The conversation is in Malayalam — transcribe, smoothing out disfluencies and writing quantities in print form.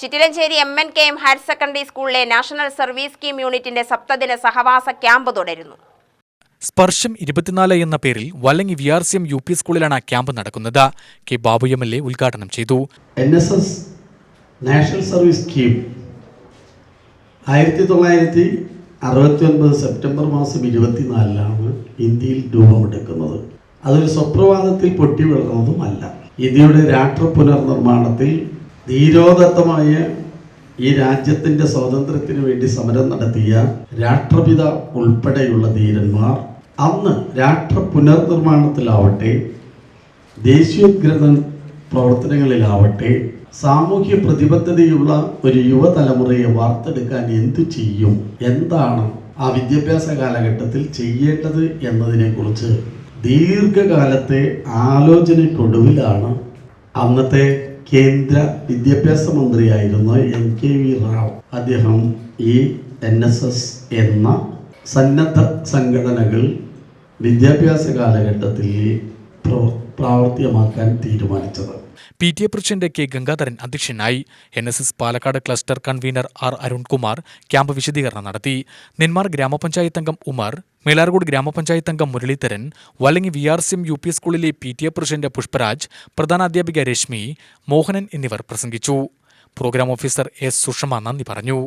ചിറ്റിലഞ്ചേരി MNKM ഹയർ സെക്കൻഡറി സ്കൂളിലെ നാഷണൽ സർവീസ് സ്കീം യൂണിറ്റിന്റെ സപ്തദിന സഹവാസ ക്യാമ്പ് തുടരുന്നു. സ്പർശം 24 എന്ന പേരിൽ വല്ലങ്ങി VRCM UP സ്കൂളിലാണ് ക്യാമ്പ് നടക്കുന്നത്. കെ ബാബു MLA ഉദ്ഘാടനം ചെയ്തു. NSS national service scheme 1969 September മാസം 24 ഇന്ത്യയിൽ രൂപമെടുക്കുന്നത്. അതൊരു സുപ്രഭാതത്തിൽ പൊട്ടി വീഴുന്നതുമല്ല. ഇന്ത്യയുടെ രാഷ്ട്ര പുനർനിർമ്മാണത്തിൽ ധീരോദത്തമായ ഈ രാജ്യത്തിൻ്റെ സ്വാതന്ത്ര്യത്തിന് വേണ്ടി സമരം നടത്തിയ രാഷ്ട്രപിത ഉൾപ്പെടെയുള്ള ധീരന്മാർ അന്ന് രാഷ്ട്ര പുനർനിർമ്മാണത്തിലാവട്ടെ, ദേശീയോദ്ഗ്രഥന പ്രവർത്തനങ്ങളിലാവട്ടെ, സാമൂഹ്യ പ്രതിബദ്ധതയുള്ള ഒരു യുവതലമുറയെ വാർത്തെടുക്കാൻ എന്തു ചെയ്യും, എന്താണ് ആ വിദ്യാഭ്യാസ കാലഘട്ടത്തിൽ ചെയ്യേണ്ടത് എന്നതിനെക്കുറിച്ച് ദീർഘകാലത്തെ ആലോചനയ്ക്കൊടുവിലാണ് അന്നത്തെ കേന്ദ്ര വിദ്യാഭ്യാസ മന്ത്രിയായിരുന്ന NKV റാവു അദ്ദേഹം ഈ NSS എന്ന സന്നദ്ധ സംഘടനകൾ വിദ്യാഭ്യാസ കാലഘട്ടത്തിൽ പ്രാവർത്തികമാക്കാൻ തീരുമാനിച്ചത്. PTA പ്രസിഡന്റ് K ഗംഗാധരൻ അധ്യക്ഷനായി. NSS Palakkad cluster convener R Arunkumar camp വിശദീകരണം നടത്തി. നെന്മാർ ഗ്രാമപഞ്ചായത്ത് അംഗം ഉമർ, മേലാർകോട് ഗ്രാമപഞ്ചായത്ത് അംഗം മുരളീധരൻ, വല്ലങ്ങി VRCM UP സ്കൂളിലെ PTA പ്രസിഡന്റ് പുഷ്പരാജ്, പ്രധാനാധ്യാപിക രശ്മി, മോഹനൻ എന്നിവർ പ്രസംഗിച്ചു. പ്രോഗ്രാം ഓഫീസർ S സുഷമ നന്ദി പറഞ്ഞു.